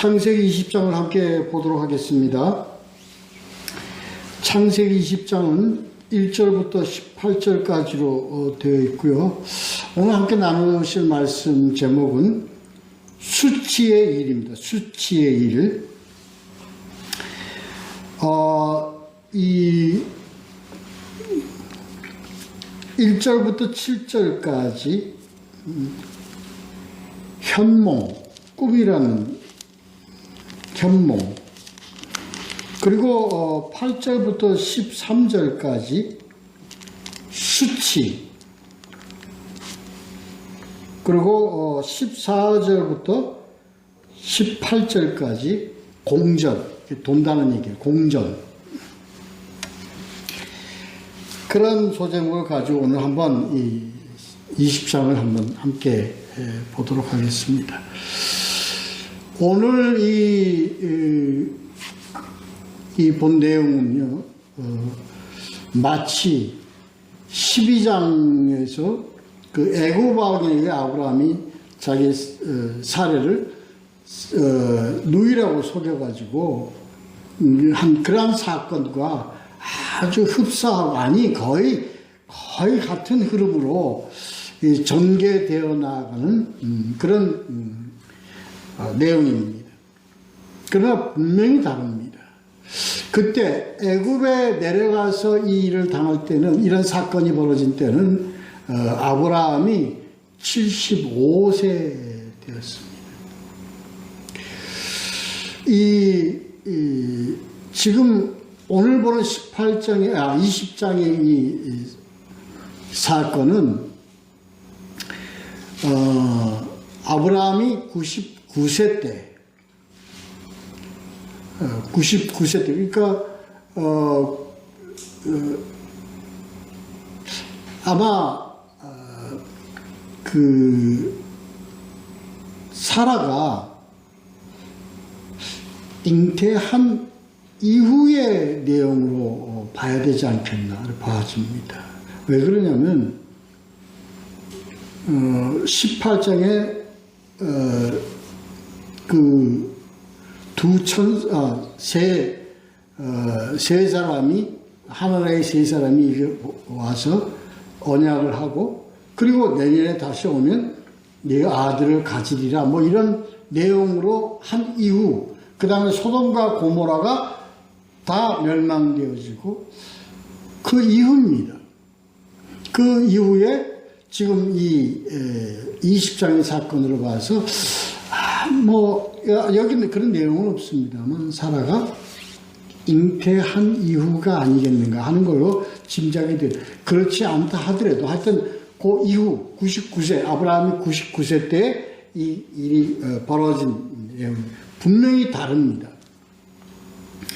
창세기 20장을 함께 보도록 하겠습니다. 창세기 20장은 1절부터 18절까지로 되어 있고요. 오늘 함께 나누실 말씀 제목은 수치의 일입니다. 수치의 일. 이 1절부터 7절까지 현몽, 꿈이라는 현몽, 그리고 8절부터 13절까지 수치, 그리고 14절부터 18절까지 공전, 돈다는 얘기예요. 공전. 그런 소제목을 가지고 오늘 한번 이 20장을 한번 함께 보도록 하겠습니다. 오늘 이 본 내용은요, 마치 12장에서 그 애굽 왕에게 아브라함이 자기 사례를 누이라고 속여가지고 한 그런 사건과 아주 흡사하고, 아니 거의 같은 흐름으로 전개되어 나가는 그런 내용입니다. 그러나 분명히 다릅니다. 그때 애굽에 내려가서 이 일을 당할 때는, 이런 사건이 벌어진 때는 아브라함이 75세 되었습니다. 지금 오늘 보는 20장의 이 사건은 아브라함이 99세 때, 그러니까 아마 그 사라가 잉태한 이후의 내용으로 봐야 되지 않겠나 봐집니다. 왜 그러냐면 18장에 그 세 사람이, 하나님의 세 사람이 와서 언약을 하고, 그리고 내년에 다시 오면 네가 아들을 가지리라, 뭐 이런 내용으로 한 이후, 그 다음에 소돔과 고모라가 다 멸망되어지고, 그 이후입니다. 그 이후에 지금 이 20장의 사건으로 봐서 여기는 그런 내용은 없습니다만 사라가 잉태한 이후가 아니겠는가 하는 걸로 짐작이 돼요. 그렇지 않다 하더라도 하여튼 그 이후 99세, 아브라함이 99세 때 이 일이 벌어진 내용 분명히 다릅니다.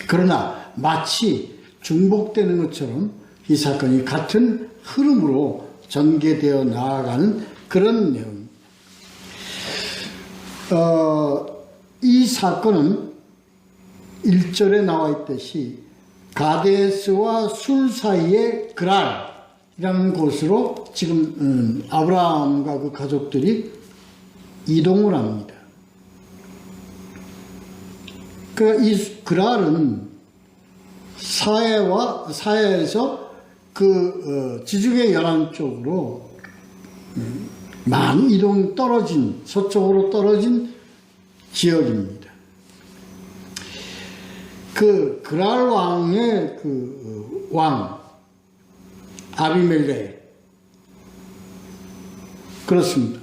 그러나 마치 중복되는 것처럼 이 사건이 같은 흐름으로 전개되어 나아가는 그런 내용입니다. 이 사건은 1절에 나와 있듯이 가데스와 술 사이의 그랄이라는 곳으로 지금 아브라함과 그 가족들이 이동을 합니다. 이 그랄은 사해에서 그 지중해 연안 쪽으로 많이 서쪽으로 떨어진 지역입니다. 그 그랄 왕의 그 왕 아비멜렉, 그렇습니다.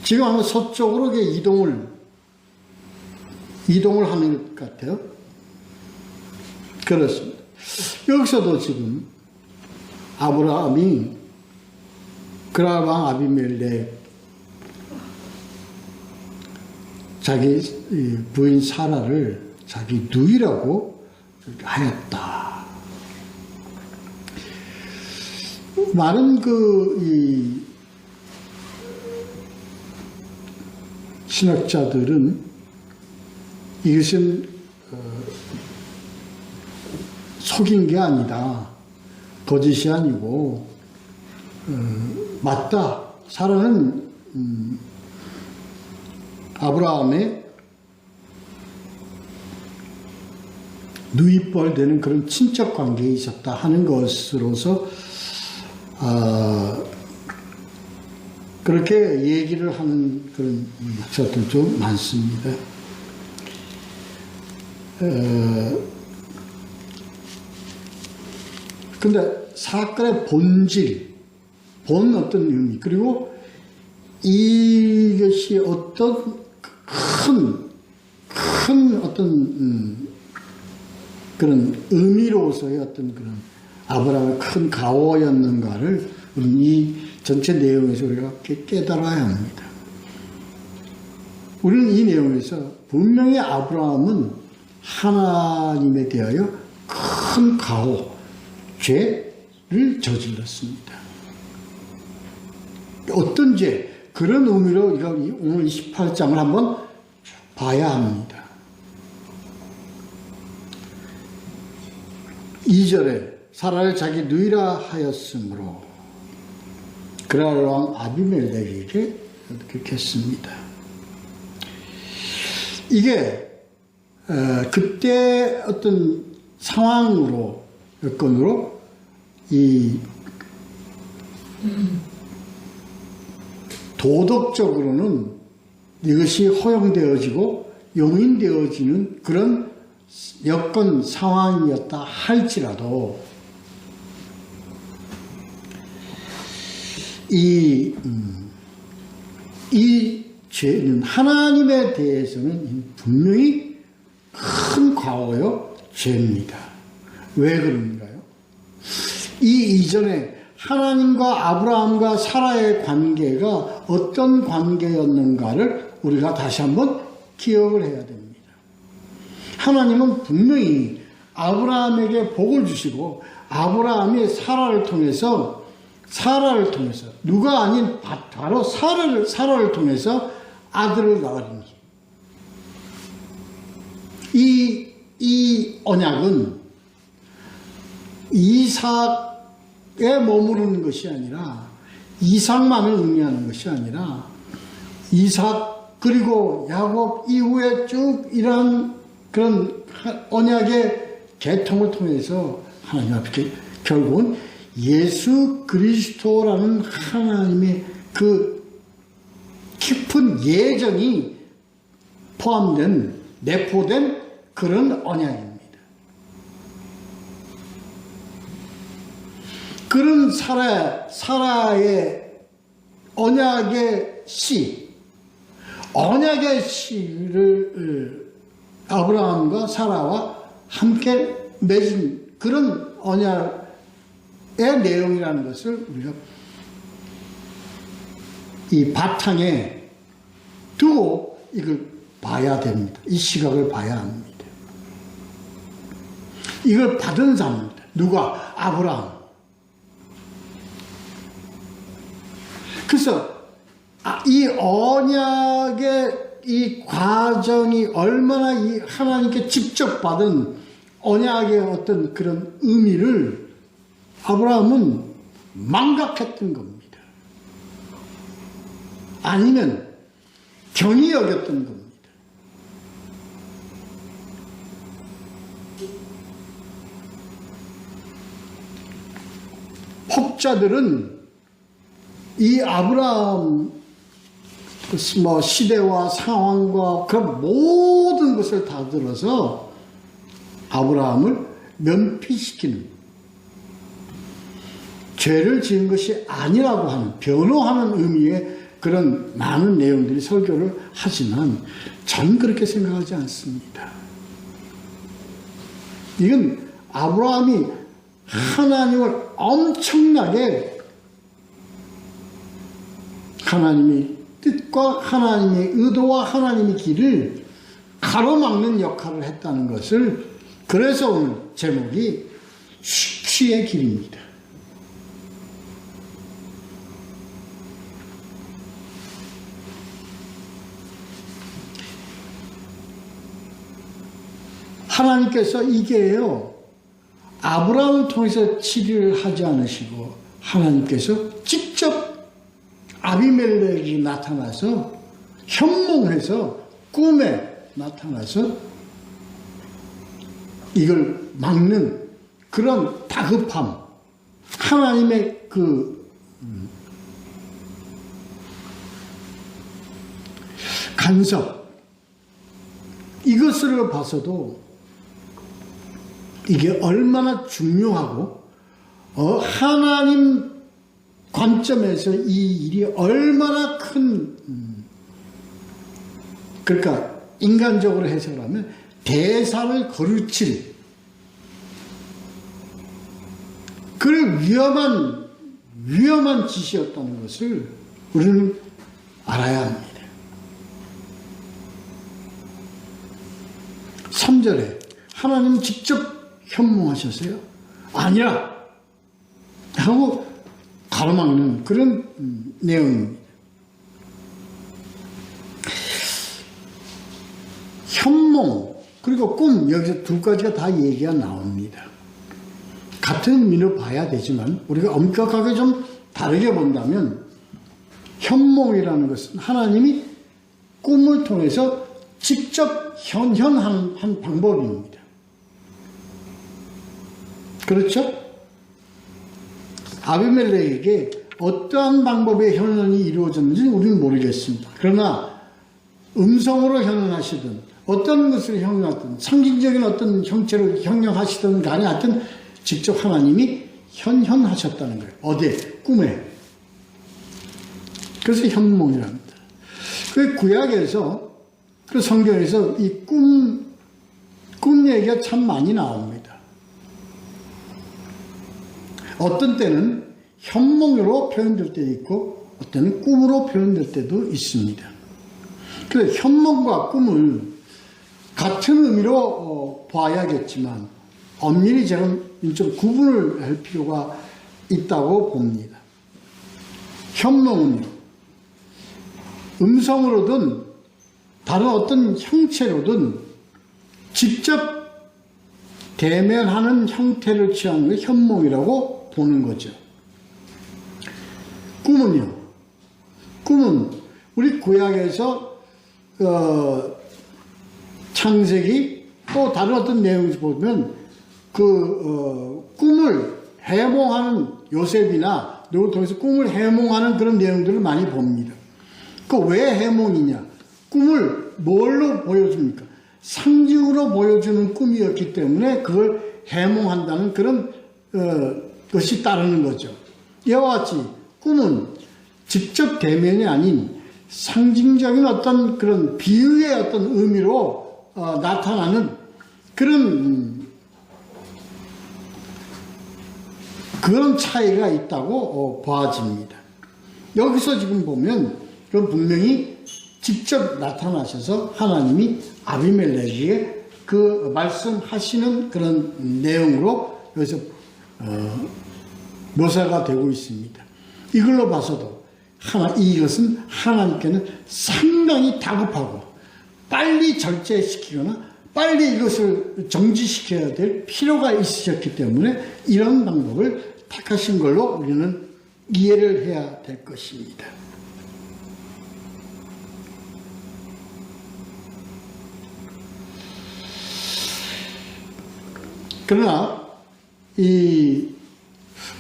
지금 아마 서쪽으로 이동을 하는 것 같아요. 그렇습니다. 여기서도 지금 아브라함이 그랄 왕 아비멜렉, 자기 부인 사라를 자기 누이라고 하였다. 많은 신학자들은 이것은 속인 게 아니다, 거짓이 아니고 맞다, 사라는 아브라함의 누이뻘 되는 그런 친척 관계에 있었다 하는 것으로서 그렇게 얘기를 하는 그런 학자들도 많습니다. 근데 사건의 본질, 어떤 의미, 그리고 이것이 어떤 큰 어떤 그런 의미로서의 어떤 그런 아브라함의 큰 가오였는가를 이 전체 내용에서 우리가 깨달아야 합니다. 우리는 이 내용에서 분명히 아브라함은 하나님에 대하여 큰 가오, 죄를 저질렀습니다. 어떤 죄, 그런 의미로 우리가 오늘 28장을 한번 봐야 합니다. 2절에 사라를 자기 누이라 하였으므로 그랄 왕 아비멜렉에게 그렇게 했습니다. 이게 그때 어떤 상황으로 여건으로 이 도덕적으로는 이것이 허용되어지고 용인되어지는 그런 여건 상황이었다 할지라도 이 죄는 하나님에 대해서는 분명히 큰 과오요 죄입니다. 왜 그런가요? 이 이전에 하나님과 아브라함과 사라의 관계가 어떤 관계였는가를 우리가 다시 한번 기억을 해야 됩니다. 하나님은 분명히 아브라함에게 복을 주시고 아브라함이 사라를 통해서 누가 아닌 바로 사라를 통해서 아들을 낳으니 이 언약은 이삭에 머무르는 것이 아니라 이삭만을 의미하는 것이 아니라 이삭 그리고 야곱 이후에 쭉 이러한 그런 언약의 계통을 통해서 하나님 앞에 결국은 예수 그리스도라는 하나님의 그 깊은 예정이 포함된 내포된 그런 언약입니다. 그런 사라의 언약의 씨를 아브라함과 사라와 함께 맺은 그런 언약의 내용이라는 것을 우리가 이 바탕에 두고 이걸 봐야 됩니다. 이 시각을 봐야 합니다. 이걸 받은 사람입니다. 누가? 아브라함. 그래서 이 언약의 이 과정이 얼마나 이 하나님께 직접 받은 언약의 어떤 그런 의미를 아브라함은 망각했던 겁니다. 아니면 경히 여겼던 겁니다. 혹자들은 이 아브라함 시대와 상황과 그 모든 것을 다 들어서 아브라함을 면피시키는 죄를 지은 것이 아니라고 하는 변호하는 의미의 그런 많은 내용들이 설교를 하지만 저는 그렇게 생각하지 않습니다. 이건 아브라함이 하나님을 엄청나게 하나님의 뜻과 하나님의 의도와 하나님의 길을 가로막는 역할을 했다는 것을 그래서 오늘 제목이 숙취의 길입니다. 하나님께서 이게요 아브라함을 통해서 치리를 하지 않으시고 하나님께서 직접 아비멜렉이 나타나서 현몽해서 꿈에 나타나서 이걸 막는 그런 다급함, 하나님의 그 간섭, 이것을 봐서도 이게 얼마나 중요하고 하나님 관점에서 이 일이 얼마나 큰 그러니까 인간적으로 해석하면 대사를 거르칠 그런 위험한 짓이었다는 것을 우리는 알아야 합니다. 3절에 하나님 직접 현몽하셨어요? 아니라 하고 가로막는 그런 내용입니다. 현몽 그리고 꿈, 여기서 두 가지가 다 얘기가 나옵니다. 같은 의미로 봐야 되지만 우리가 엄격하게 좀 다르게 본다면 현몽이라는 것은 하나님이 꿈을 통해서 직접 현현한 방법입니다. 그렇죠? 아비멜렉에게 어떠한 방법의 현현이 이루어졌는지 우리는 모르겠습니다. 그러나 음성으로 현현하시든 어떤 것을 현현하든 상징적인 어떤 형체를 현현하시든 간에 하여튼 직접 하나님이 현현하셨다는 거예요. 어디에? 꿈에. 그래서 현몽이랍니다. 그 구약에서 그 성경에서 이 꿈 얘기가 참 많이 나옵니다. 어떤 때는 현몽으로 표현될 때도 있고 어떤 때는 꿈으로 표현될 때도 있습니다. 그래서 현몽과 꿈을 같은 의미로 봐야겠지만 엄밀히 저는 좀 구분을 할 필요가 있다고 봅니다. 현몽은요, 음성으로든 다른 어떤 형체로든 직접 대면하는 형태를 취하는 게 현몽이라고 보는 거죠. 꿈은요, 꿈은 우리 구약에서 창세기 또 다른 어떤 내용을 보면 꿈을 해몽하는 요셉이나 누구 통해서 꿈을 해몽하는 그런 내용들을 많이 봅니다. 왜 해몽이냐? 꿈을 뭘로 보여줍니까? 상징으로 보여주는 꿈이었기 때문에 그걸 해몽한다는 그런 것이 따르는 거죠. 이와 같이 꿈은 직접 대면이 아닌 상징적인 어떤 그런 비유의 어떤 의미로 나타나는 그런 차이가 있다고 봐집니다. 여기서 지금 보면 그건 분명히 직접 나타나셔서 하나님이 아비멜렉에게 그 말씀하시는 그런 내용으로 여기서 묘사가 되고 있습니다. 이걸로 봐서도 이것은 하나님께는 상당히 다급하고 빨리 절제시키거나 빨리 이것을 정지시켜야 될 필요가 있으셨기 때문에 이런 방법을 택하신 걸로 우리는 이해를 해야 될 것입니다. 그러나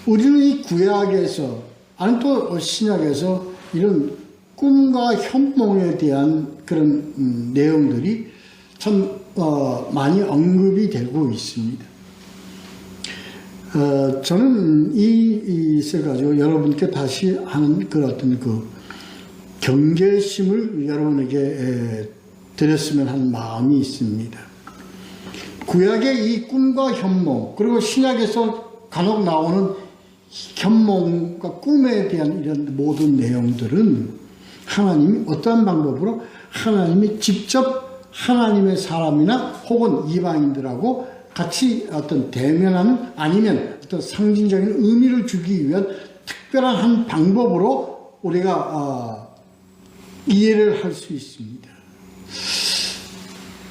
우리는 이 구약에서 아니 또 신약에서 이런 꿈과 현몽에 대한 그런 내용들이 참 많이 언급이 되고 있습니다. 저는 이것을 가지고 여러분께 다시 하는 그 어떤 경계심을 여러분에게 드렸으면 하는 마음이 있습니다. 구약의 이 꿈과 현몽, 그리고 신약에서 간혹 나오는 현몽과 꿈에 대한 이런 모든 내용들은 하나님이 어떠한 방법으로 하나님이 직접 하나님의 사람이나 혹은 이방인들하고 같이 어떤 대면하는 아니면 어떤 상징적인 의미를 주기 위한 특별한 한 방법으로 우리가 이해를 할 수 있습니다.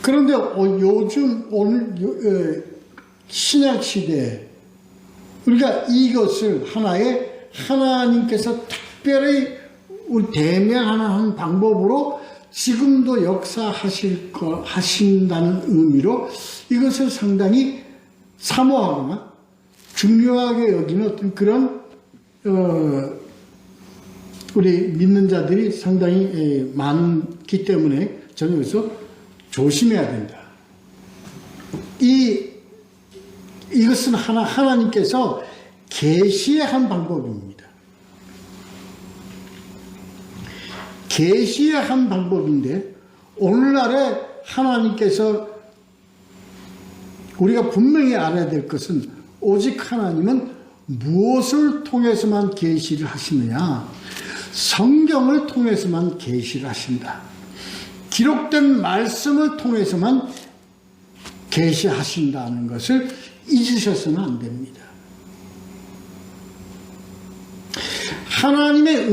그런데 요즘 오늘 신약 시대에 우리가 이것을 하나님께서 특별히 우리 대면하는 방법으로 지금도 하신다는 의미로 이것을 상당히 사모하거나 중요하게 여기는 어떤 그런 우리 믿는 자들이 상당히 많기 때문에 저는 여기서 조심해야 된다. 이것은 하나님께서 계시의 한 방법입니다. 계시의 한 방법인데 오늘날에 하나님께서 우리가 분명히 알아야 될 것은 오직 하나님은 무엇을 통해서만 계시를 하시느냐? 성경을 통해서만 계시를 하신다. 기록된 말씀을 통해서만 계시하신다는 것을 잊으셔서는 안 됩니다. 하나님의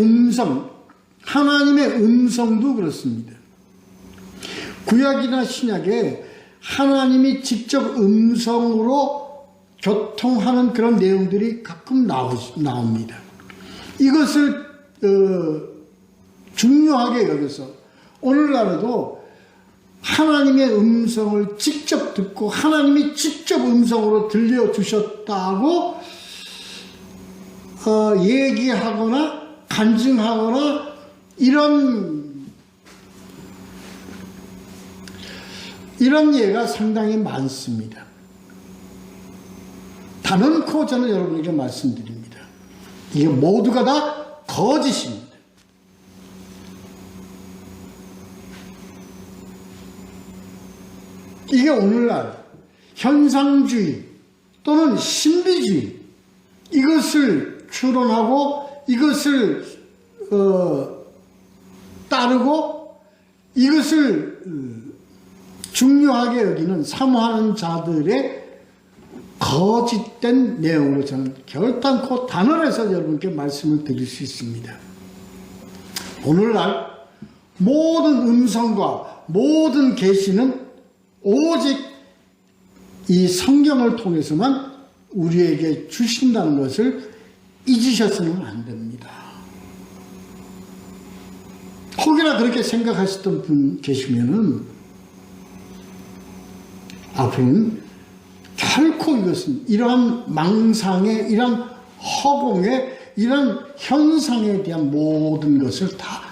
음성도 그렇습니다. 구약이나 신약에 하나님이 직접 음성으로 교통하는 그런 내용들이 가끔 나옵니다. 이것을 중요하게 여겨서 오늘날에도 하나님의 음성을 직접 듣고 하나님이 직접 음성으로 들려주셨다고 얘기하거나 간증하거나 이런 예가 상당히 많습니다. 단언코 저는 여러분에게 말씀드립니다. 이게 모두가 다 거짓입니다. 이게 오늘날 현상주의 또는 신비주의 이것을 추론하고 이것을 따르고 이것을 중요하게 여기는 사모하는 자들의 거짓된 내용으로 저는 결단코 단언해서 여러분께 말씀을 드릴 수 있습니다. 오늘날 모든 음성과 모든 계시는 오직 이 성경을 통해서만 우리에게 주신다는 것을 잊으셔서는 안 됩니다. 혹여나 그렇게 생각하셨던 분 계시면은 앞으로는 결코 이것은 이러한 망상에 이러한 허공에 이러한 현상에 대한 모든 것을 다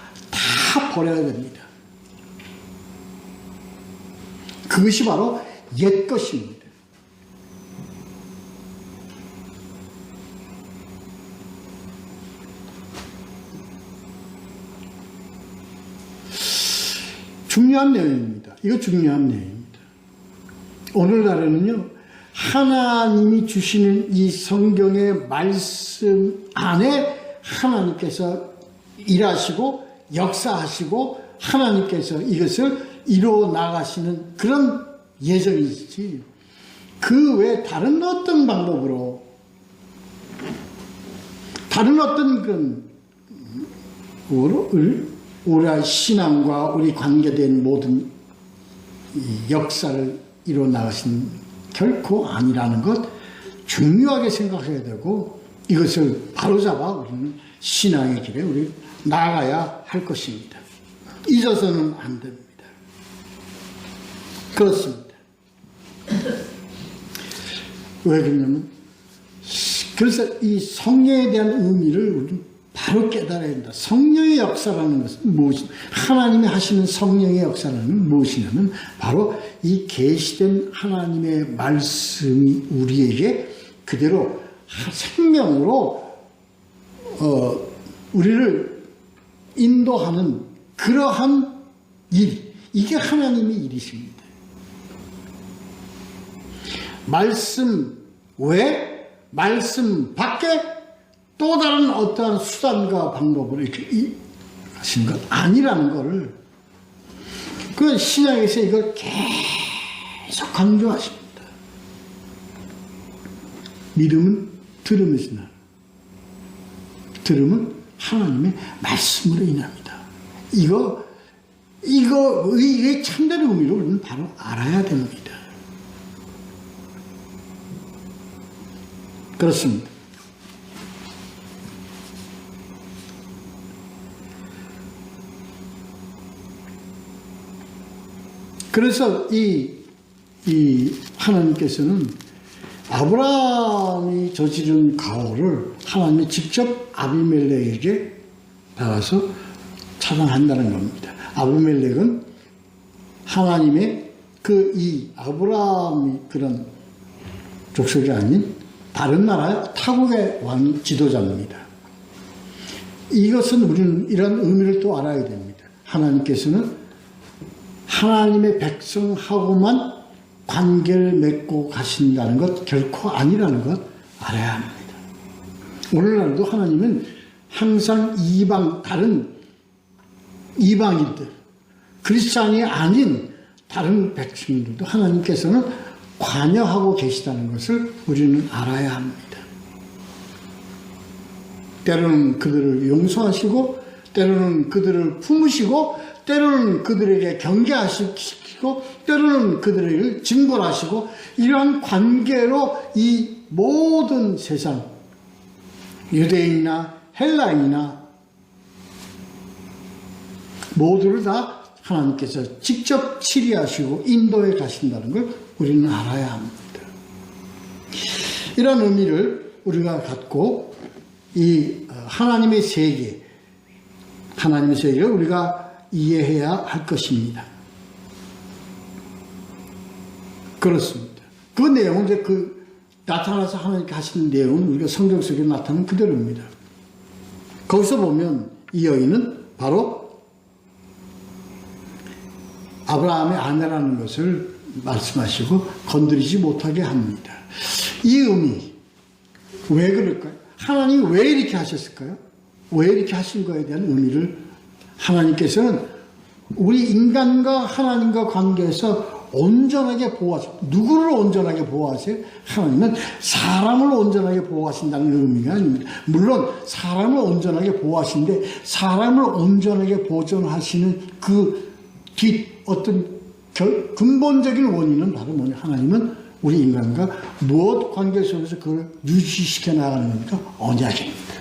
버려야 됩니다. 그것이 바로 옛 것입니다. 중요한 내용입니다. 이거 중요한 내용입니다. 오늘날에는요, 하나님이 주시는 이 성경의 말씀 안에 하나님께서 일하시고 역사하시고 하나님께서 이것을 이루어 나가시는 그런 예정이지 그 외에 다른 어떤 방법으로 다른 어떤 그런 우리 신앙과 우리 관계된 모든 역사를 이루어 나가신 결코 아니라는 것 중요하게 생각해야 되고 이것을 바로잡아 우리는 신앙의 길에 우리 나아가야 할 것입니다. 잊어서는 안 됩니다. 그렇습니다. 왜 그러냐면 그래서 이 성령에 대한 의미를 우리는 바로 깨달아야 된다. 성령의 역사라는 것은 무엇이냐? 하나님이 하시는 성령의 역사는 무엇이냐면 바로 이 계시된 하나님의 말씀이 우리에게 그대로 생명으로 우리를 인도하는 그러한 일, 이게 하나님의 일이십니다. 말씀 외, 말씀 밖에 또 다른 어떠한 수단과 방법으로 이렇게 하시는 것 아니라는 것을 그 신약에서 이걸 계속 강조하십니다. 믿음은 들음에서 나요. 들음은 하나님의 말씀으로 인합니다. 이거의 참된 의미로 우리는 바로 알아야 됩니다. 그렇습니다. 그래서 이 하나님께서는 아브라함이 저지른 가호를 하나님이 직접 아비멜렉에게 따라서 차단한다는 겁니다. 아비멜렉은 하나님의 이 아브라함이 그런 족속이 아닌 다른 나라의 타국의 왕 지도자입니다. 이것은 우리는 이런 의미를 또 알아야 됩니다. 하나님께서는 하나님의 백성하고만 관계를 맺고 가신다는 것 결코 아니라는 것 알아야 합니다. 오늘날도 하나님은 항상 다른 이방인들, 크리스찬이 아닌 다른 백성들도 하나님께서는 관여하고 계시다는 것을 우리는 알아야 합니다. 때로는 그들을 용서하시고, 때로는 그들을 품으시고, 때로는 그들에게 경계하시고, 때로는 그들을 징벌하시고, 이러한 관계로 이 모든 세상, 유대인이나 헬라인이나 모두를 다 하나님께서 직접 치리하시고 인도해 가신다는 걸 우리는 알아야 합니다. 이런 의미를 우리가 갖고 이 하나님의 세계를 우리가 이해해야 할 것입니다. 그렇습니다. 그 내용은 이제 나타나서 하나님께 하시는 내용은 우리가 성경 속에 나타나는 그대로입니다. 거기서 보면 이 여인은 바로 아브라함의 아내라는 것을 말씀하시고 건드리지 못하게 합니다. 이 의미, 왜 그럴까요? 하나님이 왜 이렇게 하셨을까요? 왜 이렇게 하신 거에 대한 의미를 하나님께서는 우리 인간과 하나님과 관계에서 온전하게 보호하세요. 누구를 온전하게 보호하세요? 하나님은 사람을 온전하게 보호하신다는 의미가 아닙니다. 물론 사람을 온전하게 보호하시는데 사람을 온전하게 보존하시는 그 어떤 근본적인 원인은 바로 뭐냐? 하나님은 우리 인간과 무엇 관계 속에서 그걸 유지시켜 나가는 겁니까? 언약입니다.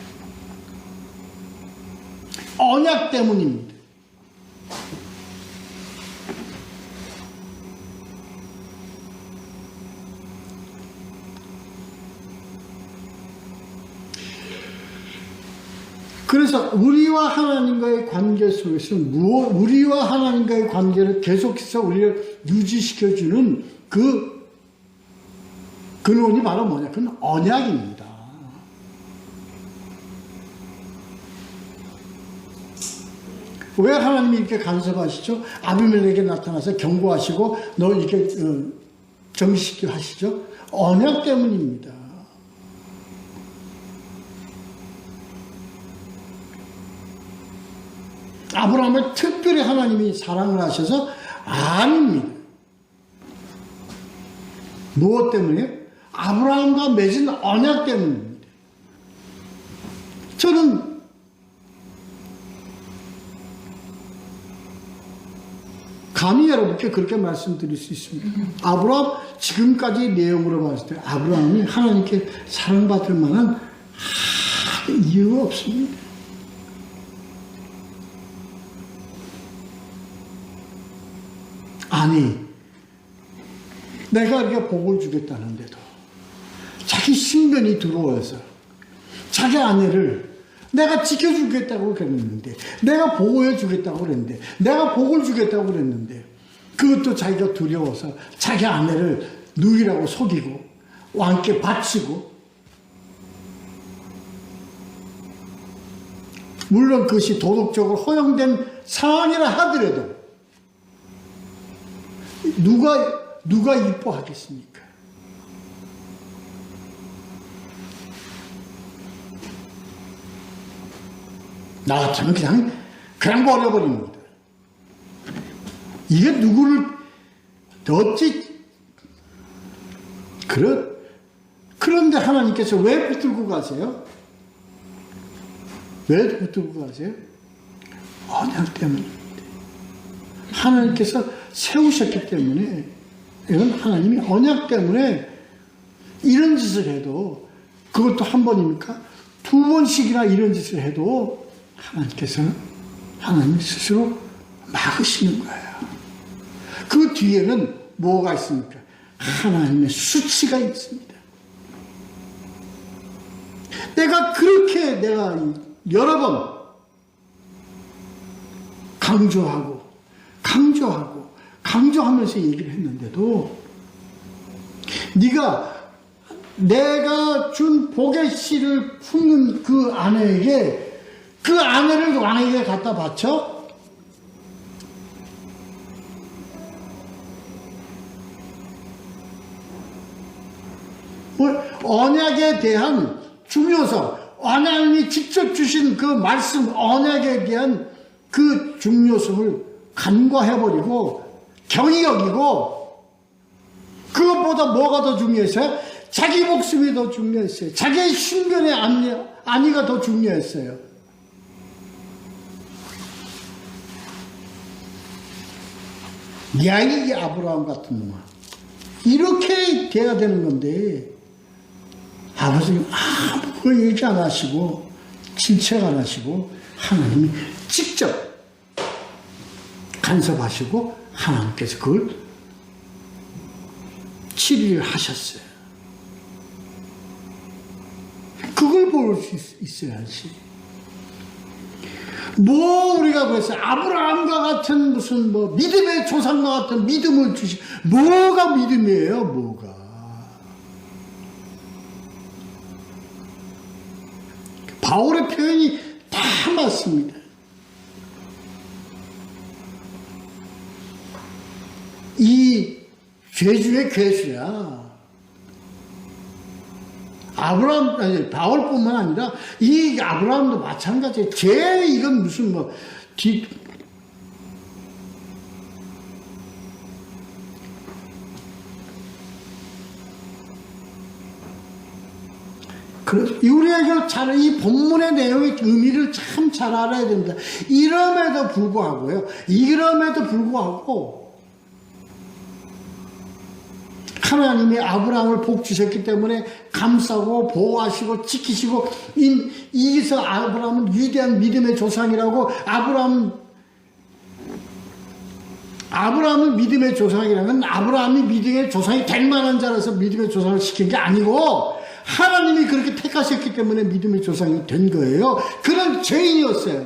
언약 때문입니다. 그래서 우리와 하나님과의 관계 속에서 우리와 하나님과의 관계를 계속해서 우리를 유지시켜주는 그 근원이 바로 뭐냐? 그건 언약입니다. 왜 하나님이 이렇게 간섭하시죠? 아비멜렉에게 나타나서 경고하시고 너 이렇게 정지시키게 하시죠? 언약 때문입니다. 아브라함을 특별히 하나님이 사랑을 하셔서 아닙니다. 무엇 때문에? 아브라함과 맺은 언약 때문입니다. 저는 감히 여러분께 그렇게 말씀드릴 수 있습니다. 아브라함 지금까지의 내용으로 봤을 때 아브라함이 하나님께 사랑받을 만한 이유가 없습니다. 아니, 내가 이렇게 복을 주겠다는데도 자기 신변이 들어와서 자기 아내를 내가 지켜주겠다고 그랬는데, 내가 보호해 주겠다고 그랬는데, 내가 복을 주겠다고 그랬는데, 그것도 자기가 두려워서 자기 아내를 누이라고 속이고 왕께 바치고, 물론 그것이 도덕적으로 허용된 상황이라 하더라도 누가 이뻐하겠습니까? 나 같으면 그냥 버려버립니다. 이게 누구를 어찌 그런데 하나님께서 왜 붙들고 가세요? 왜 붙들고 가세요? 언약 때문입니다. 하나님께서 세우셨기 때문에, 이건 하나님이 언약 때문에 이런 짓을 해도, 그것도 한 번입니까? 두 번씩이나 이런 짓을 해도 하나님께서는 하나님 스스로 막으시는 거예요. 그 뒤에는 뭐가 있습니까? 하나님의 수치가 있습니다. 내가 여러 번 강조하면서 얘기를 했는데도 내가 준 복의 씨를 품는 그 아내에게 그 아내를 왕에게 갖다 바쳐? 언약에 대한 중요성, 하나님이 직접 주신 그 말씀, 언약에 대한 그 중요성을 간과해버리고 경히 여기고 그것보다 뭐가 더 중요했어요? 자기 목숨이 더 중요했어요. 자기의 신변의 안위가 더 중요했어요. 야, 이 아브라함 같은 놈아. 이렇게 돼야 되는 건데 아버지는 아무 얘기 안 하시고 질책 안 하시고 하나님이 직접 간섭하시고 하나님께서 그걸 치리를 하셨어요. 그걸 볼 수 있어야지. 우리가 그랬어요. 아브라함과 같은 무슨 믿음의 조상과 같은 믿음을 뭐가 믿음이에요, 뭐가. 바울의 표현이 다 맞습니다. 이 죄 중에 괴수야. 바울뿐만 아니라 이 아브라함도 마찬가지예요. 이건 무슨 우리에게 이 본문의 내용의 의미를 참 잘 알아야 됩니다. 이럼에도 불구하고 하나님이 아브라함을 복 주셨기 때문에 감싸고 보호하시고 지키시고 이기서 아브라함은 위대한 믿음의 조상이라고 아브라함은 믿음의 조상이라면 아브라함이 믿음의 조상이 될 만한 자라서 믿음의 조상을 시킨 게 아니고 하나님이 그렇게 택하셨기 때문에 믿음의 조상이 된 거예요. 그런 죄인이었어요.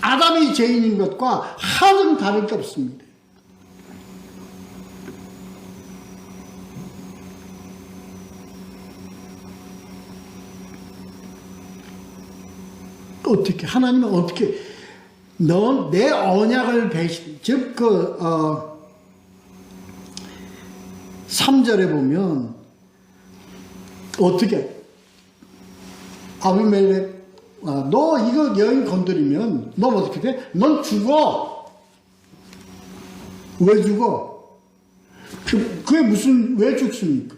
아담이 죄인인 것과 하등 다를 게 없습니다. 하나님은 어떻게 넌 내 언약을 배신, 즉 3절에 보면 어떻게 아비멜렉 너 이거 여인 건드리면 넌 어떻게 돼? 넌 죽어. 왜 죽어? 그게 왜 죽습니까?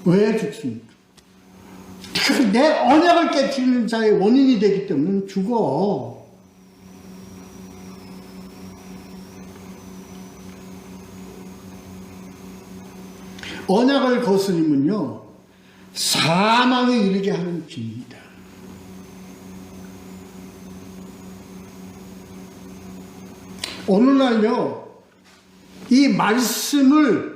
왜 죽습니까? 내 언약을 깨뜨리는 자의 원인이 되기 때문에 죽어. 언약을 거스림은요, 사망에 이르게 하는 길입니다. 오늘날요, 이 말씀을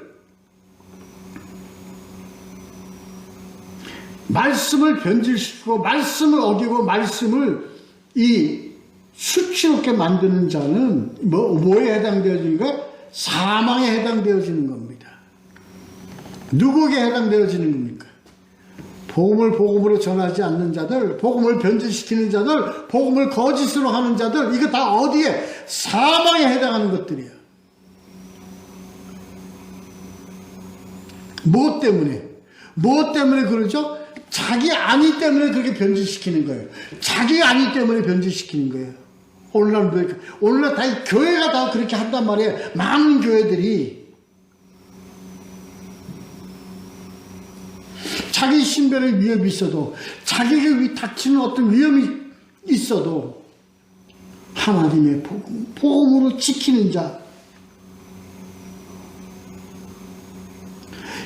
변질시키고 말씀을 어기고 말씀을 수치롭게 만드는 자는 뭐에 해당되어지는 거예요? 사망에 해당되어지는 겁니다. 누구에게 해당되어지는 겁니까? 복음으로 전하지 않는 자들, 복음을 변질시키는 자들, 복음을 거짓으로 하는 자들, 이거 다 어디에? 사망에 해당하는 것들이에요. 무엇 때문에 그러죠? 자기 아니 때문에 그렇게 변질시키는 거예요. 자기 아니 때문에 변질시키는 거예요. 오늘날 다 교회가 다 그렇게 한단 말이에요. 많은 교회들이 자기 신변의 위협이 있어도, 자기에게 닥치는 어떤 위험이 있어도 하나님의 복음으로 지키는 자,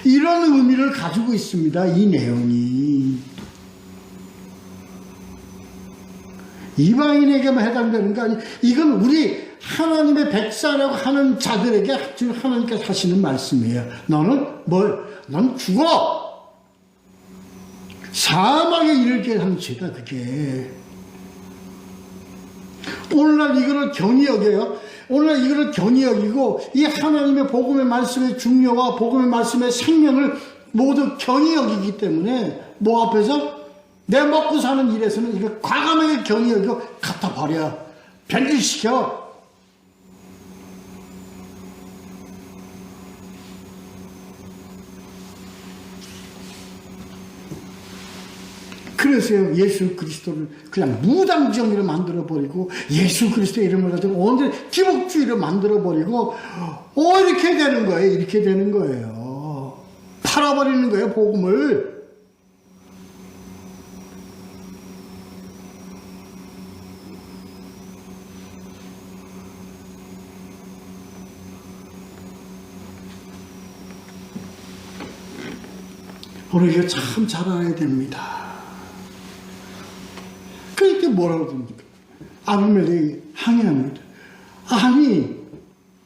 이런 의미를 가지고 있습니다. 이 내용이. 이방인에게만 해당되는 거 아니, 이건 우리 하나님의 백성이라고 하는 자들에게 지금 하나님께서 하시는 말씀이에요. 너는 넌 죽어! 사망에 이르게 하는 죄다, 그게. 오늘날 이거를 경히 여겨요. 오늘날 이거를 경히 여기고, 이 하나님의 복음의 말씀의 중요와 복음의 말씀의 생명을 모두 경히 여기기 때문에, 뭐 앞에서 내 먹고 사는 일에서는 이거 과감하게 경히 여기고 갖다 버려. 변질시켜. 그래서요, 예수 그리스도를 그냥 무당정의로 만들어버리고, 예수 그리스도의 이름을 가지고 온전히 기복주의로 만들어버리고, 이렇게 되는 거예요. 이렇게 되는 거예요. 팔아버리는 거예요, 복음을. 우리가 참 잘 알아야 됩니다. 그렇게 뭐라고 합니까? 아비멜렉이 항의합니다. 아니,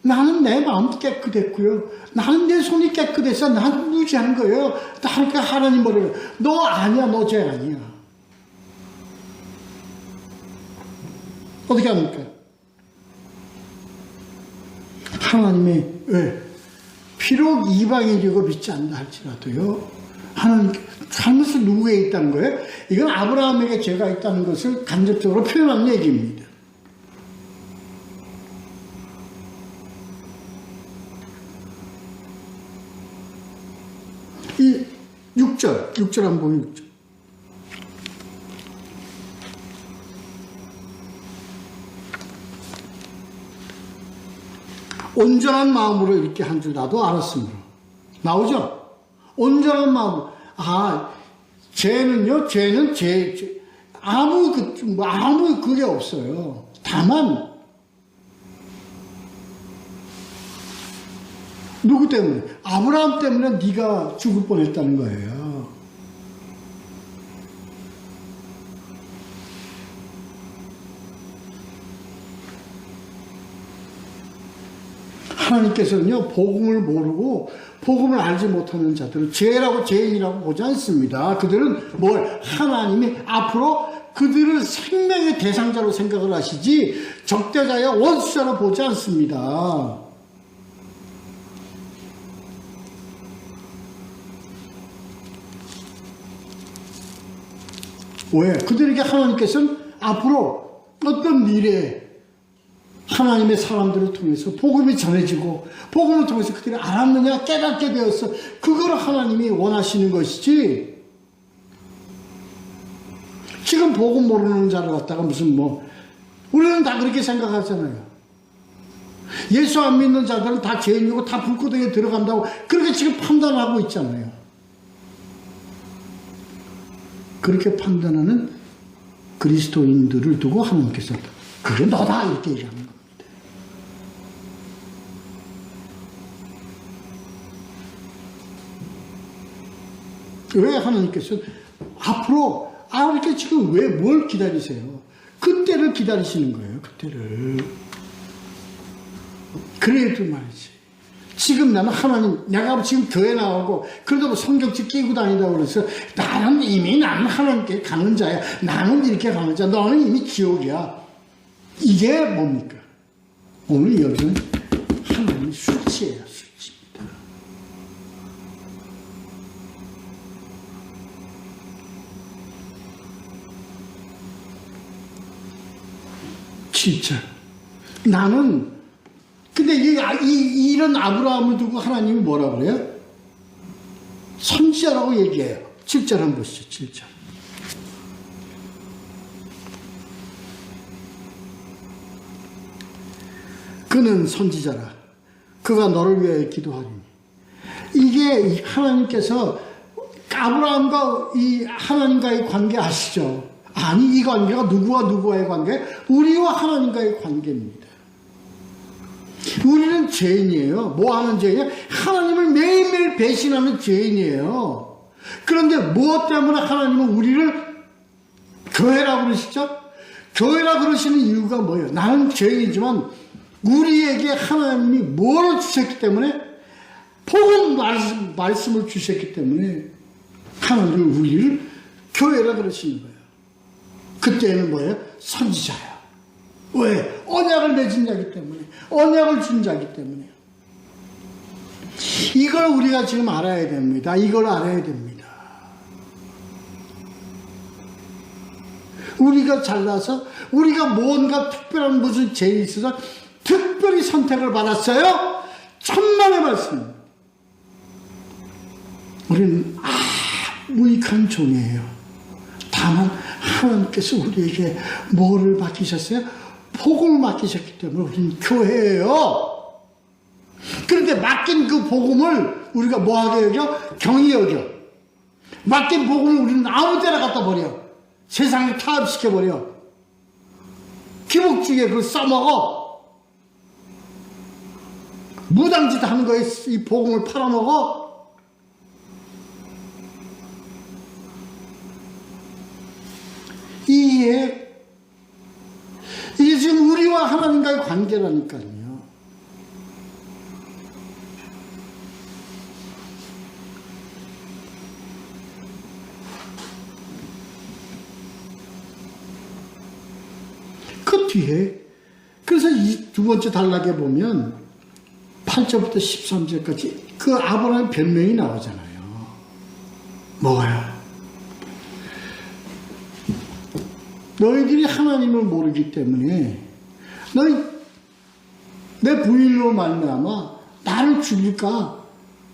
나는 내 마음도 깨끗했고요. 나는 내 손이 깨끗해서 나는 무지한 거예요. 그러니까 하나님 뭐래요? 너 아니야, 너 죄 아니야. 어떻게 합니까? 하나님이 왜? 비록 이방인이고 믿지 않는다 할지라도요, 하나님 잘못은 누구에 있다는 거예요? 이건 아브라함에게 죄가 있다는 것을 간접적으로 표현한 얘기입니다. 이 6절 한번 보면 6절. 온전한 마음으로 이렇게 한 줄 나도 알았으므로. 나오죠? 온전한 마음. 죄는요, 아무 그게 없어요. 다만, 누구 때문에? 아브라함 때문에 네가 죽을 뻔했다는 거예요. 하나님께서는요, 복음을 모르고 복음을 알지 못하는 자들은 죄라고 죄인이라고 보지 않습니다. 그들은 하나님이 앞으로 그들을 생명의 대상자로 생각을 하시지 적대자야 원수자로 보지 않습니다. 왜? 그들에게 하나님께서는 앞으로 어떤 미래에 하나님의 사람들을 통해서 복음이 전해지고 복음을 통해서 그들이 알았느냐 깨닫게 되었어. 그걸 하나님이 원하시는 것이지, 지금 복음 모르는 자를 갖다가 우리는 다 그렇게 생각하잖아요. 예수 안 믿는 자들은 다 죄인이고 다 불구덩이에 들어간다고 그렇게 지금 판단하고 있잖아요. 그렇게 판단하는 그리스도인들을 두고 하나님께서 그게 너다 이렇게 얘기하는 겁니다. 왜 하나님께서 앞으로 이렇게 지금 왜 뭘 기다리세요? 그때를 기다리시는 거예요. 그때를. 그래도 말이지. 지금 나는 내가 지금 교회 나오고 그래도 성경책 끼고 다니다고 그래서 나는 하나님께 가는 자야. 나는 이렇게 가는 자야. 너는 이미 지옥이야. 이게 뭡니까? 오늘 여기는 하나님의 수치예요. 수치입니다. 진짜 나는 근데 이런 아브라함을 두고 하나님이 뭐라 그래요? 선지자라고 얘기해요. 7절 한번 보시죠. 7절. 그는 선지자라. 그가 너를 위하여 기도하리니. 이게 하나님께서 아브라함과 이 하나님과의 관계 아시죠? 아니, 이 관계가 누구와 누구와의 관계? 우리와 하나님과의 관계입니다. 우리는 죄인이에요. 뭐 하는 죄인이에요? 하나님을 매일매일 배신하는 죄인이에요. 그런데 무엇 때문에 하나님은 우리를 교회라고 그러시죠? 교회라 그러시는 이유가 뭐예요? 나는 죄인이지만 우리에게 하나님이 뭐를 주셨기 때문에 복음 말씀을 주셨기 때문에 하나님은 우리를 교회라 그러시는 거예요. 그때는 뭐예요? 선지자야. 왜? 언약을 맺은 자기 때문에, 언약을 준 자기 때문에. 이걸 우리가 지금 알아야 됩니다. 이걸 알아야 됩니다. 우리가 잘나서 우리가 뭔가 특별한 무슨 죄에 있어서 특별히 선택을 받았어요? 천만의 말씀. 우리는 무익한 종이에요. 다만 하나님께서 우리에게 뭐를 맡기셨어요? 복음을 맡기셨기 때문에 우리는 교회예요. 그런데 맡긴 그 복음을 우리가 뭐하게 여겨? 경히 여겨. 맡긴 복음을 우리는 아무 데나 갖다 버려. 세상에 타협시켜버려. 기복주의에 그걸 써먹어. 무당짓 하는 거에 이 복음을 팔아먹어. 이게 지금 우리와 하나님과의 관계라니까요. 그 뒤에 그래서 이 두 번째 단락에 보면 8절부터 13절까지 그 아브라함의 변명이 나오잖아요. 뭐야? 너희들이 하나님을 모르기 때문에 너희 내 부인으로 말미암아 나를 죽일까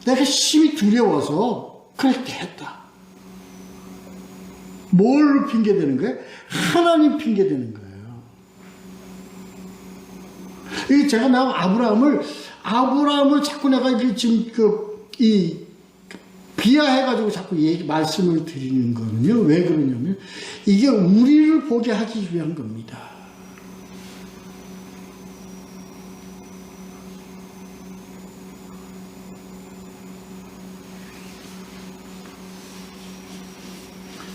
내가 심히 두려워서 그렇게 했다. 뭘 핑계대는 거예요? 하나님 핑계대는 거예요. 이 제가 아브라함을 자꾸 내가 지금 비하해가지고 자꾸 말씀을 드리는 거는요. 왜 그러냐면 이게 우리를 보게 하기 위한 겁니다.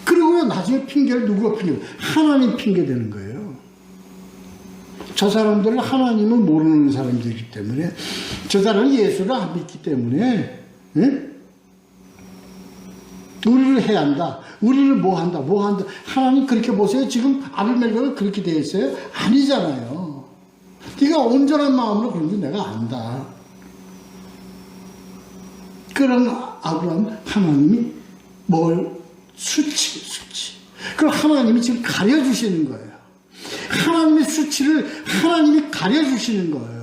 그리고 나중에 핑계를 누가 핑계? 하나님 핑계대는 거예요. 저 사람들은 하나님을 모르는 사람들이기 때문에 저 사람은 예수를 안 믿기 때문에 우리를 해야 한다. 우리를 뭐 한다. 하나님 그렇게 보세요. 지금 아비멜렉은 그렇게 되어 있어요? 아니잖아요. 네가 온전한 마음으로 그런 줄 내가 안다. 그런 아브라함 하나님이 수치. 그걸 하나님이 지금 가려주시는 거예요. 하나님의 수치를 하나님이 가려주시는 거예요.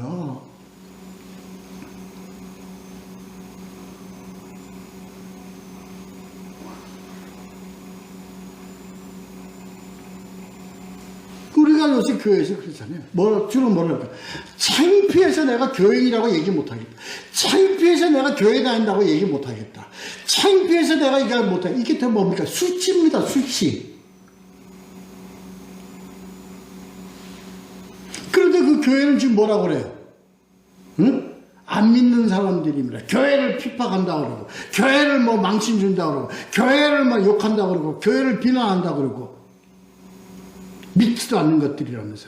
우리가 요새 교회에서 그렇잖아요. 주로 뭐라 할까? 창피해서 내가 교인이라고 얘기 못하겠다. 창피해서 내가 교회 다닌다고 얘기 못하겠다. 창피해서 내가 이거 못하겠다. 이게 더 뭡니까? 수치입니다. 수치. 그런데 그 교회는 지금 뭐라고 그래요? 응? 안 믿는 사람들입니다. 교회를 핍박한다고 그러고, 교회를 망신 준다고 그러고, 교회를 욕한다고 그러고, 교회를 비난한다고 그러고, 믿지도 않는 것들이라면서.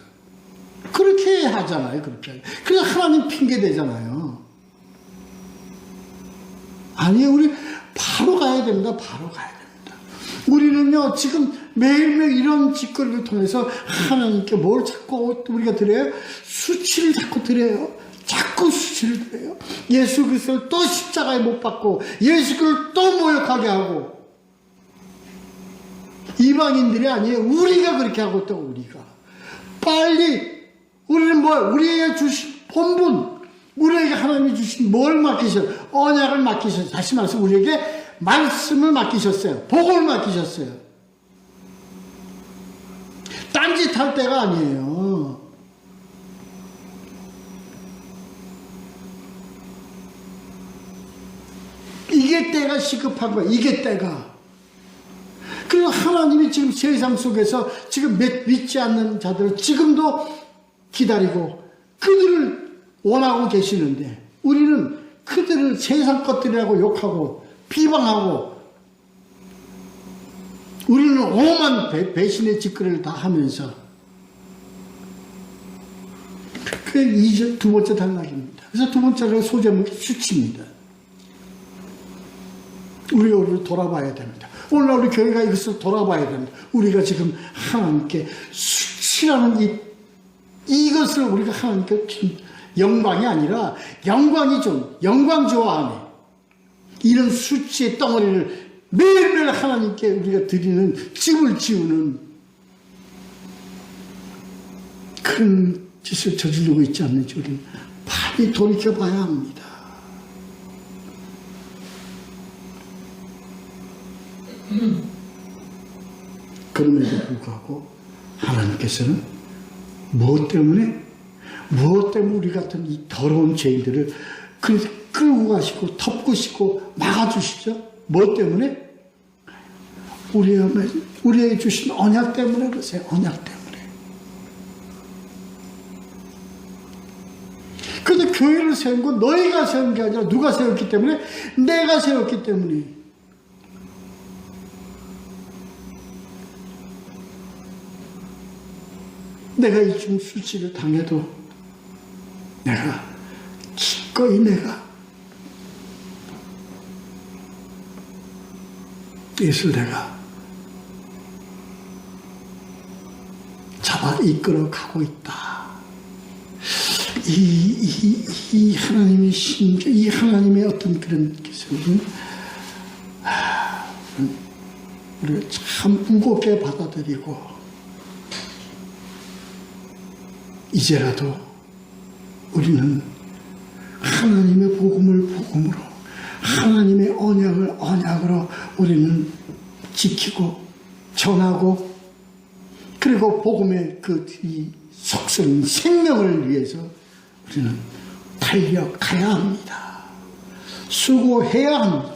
그렇게 하잖아요, 그렇게. 그래서 하나님 핑계 대잖아요. 아니, 우리 바로 가야 됩니다. 바로 가야 됩니다. 우리는요, 지금 매일매일 이런 짓거리를 통해서 하나님께 뭘 자꾸 우리가 드려요? 수치를 자꾸 드려요. 자꾸 수치를 드려요. 예수 그리스도를 또 십자가에 못 박고 예수 그리스도를 또 모욕하게 하고 이방인들이 아니에요. 우리가 그렇게 하고 있다고. 우리가 빨리 우리는 우리에게 주신 본분, 우리에게 하나님이 주신 뭘 맡기셨어요? 언약을 맡기셨어요. 다시 말해서 우리에게 말씀을 맡기셨어요. 복음을 맡기셨어요. 딴짓할 때가 아니에요. 이게 때가 시급한 거예요. 이게 때가. 그리고 하나님이 지금 세상 속에서 지금 믿지 않는 자들을 지금도 기다리고 그들을 원하고 계시는데 우리는 그들을 세상 것들이라고 욕하고 비방하고 우리는 오만 배신의 짓거리를 다 하면서 그게 두 번째 단락입니다. 그래서 두 번째가 소제목이 수치입니다. 우리가 우리를 돌아봐야 됩니다. 오늘날 우리 교회가 이것을 돌아봐야 됩니다. 우리가 지금 하나님께 수치라는 이것을 우리가 하나님께 영광이 아니라 영광이죠. 영광 좋아하네. 이런 수치의 덩어리를 매일매일 하나님께 우리가 드리는 짐을 지우는 그런 짓을 저지르고 있지 않는지 우리는 빨리 돌이켜봐야 합니다. 그럼에도 불구하고 하나님께서는 무엇 때문에 우리 같은 이 더러운 죄인들을 끌고 가시고 덮으시고 막아주시죠? 무엇 때문에? 우리에게 주신 언약 때문에 그러세요. 언약 때문에. 그런데 교회를 세운 건 너희가 세운 게 아니라 누가 세웠기 때문에? 내가 세웠기 때문에. 내가 이 중 수치를 당해도 내가 기꺼이 이것을 내가 잡아 이끌어 가고 있다. 이 하나님의 심정, 이 하나님의 어떤 그런 기술은 우리가 참 무겁게 받아들이고 이제라도 우리는 하나님의 복음을 복음으로 하나님의 언약을 언약으로 우리는 지키고 전하고 그리고 복음의 이 속성 생명을 위해서 우리는 달려가야 합니다. 수고해야 합니다.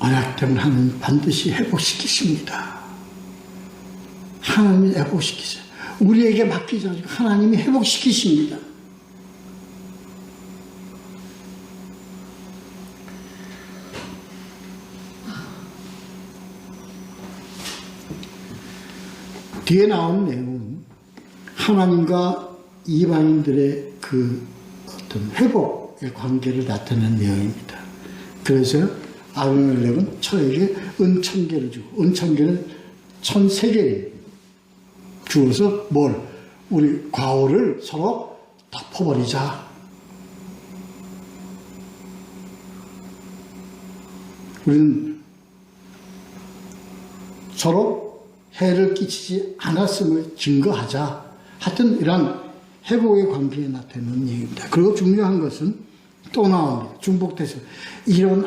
언약 때문에 하나님 반드시 회복시키십니다. 하나님이 회복시키세요. 우리에게 맡기지 않고 하나님이 회복시키십니다. 뒤에 나온 내용은 하나님과 이방인들의 그 어떤 회복의 관계를 나타낸 내용입니다. 그래서 아비멜렉은 저에게 은천개를 주고 은천개는 1000세겔 주어서 우리 과오를 서로 덮어버리자. 우리는 서로 해를 끼치지 않았음을 증거하자. 하여튼 이런 회복의 관계에 나타내는 얘기입니다. 그리고 중요한 것은 또 나옵니다. 중복돼서 이런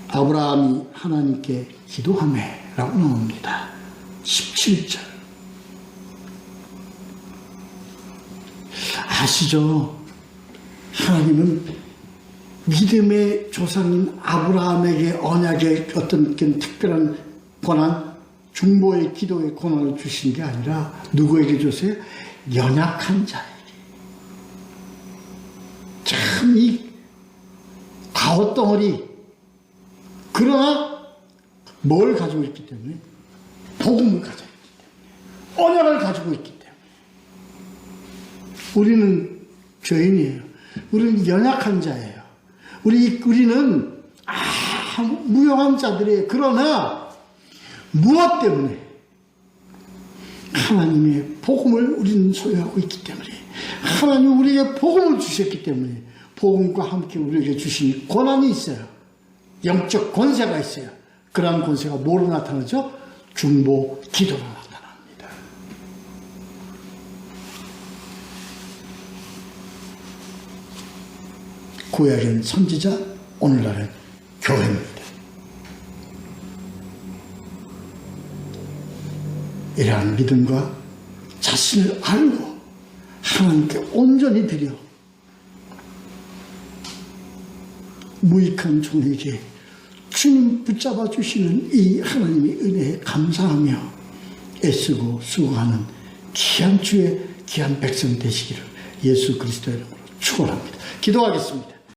아브라함이 하나님께 기도하매라고 나옵니다. 17절 아시죠? 하나님은 믿음의 조상인 아브라함에게 언약의 어떤 특별한 권한, 중보의 기도의 권한을 주신 게 아니라 누구에게 줬어요? 연약한 자에게. 참 이 가오덩어리, 그러나 뭘 가지고 있기 때문에? 복음을 가지고 있기 때문에, 언약을 가지고 있기 때문에. 우리는 죄인이에요. 우리는 연약한 자예요. 우리는 무용한 자들이에요. 그러나 무엇 때문에? 하나님의 복음을 우리는 소유하고 있기 때문에, 하나님 우리에게 복음을 주셨기 때문에, 복음과 함께 우리에게 주신 권한이 있어요. 영적 권세가 있어요. 그러한 권세가 뭐로 나타나죠? 중보, 기도로 나타납니다. 구약엔 선지자, 오늘날은 교회입니다. 이러한 믿음과 자신을 알고 하나님께 온전히 드려 무익한 종에게 주님 붙잡아 주시는 이 하나님의 은혜에 감사하며 애쓰고 수고하는 귀한 주의 귀한 백성 되시기를 예수 그리스도의 이름으로 축원합니다. 기도하겠습니다.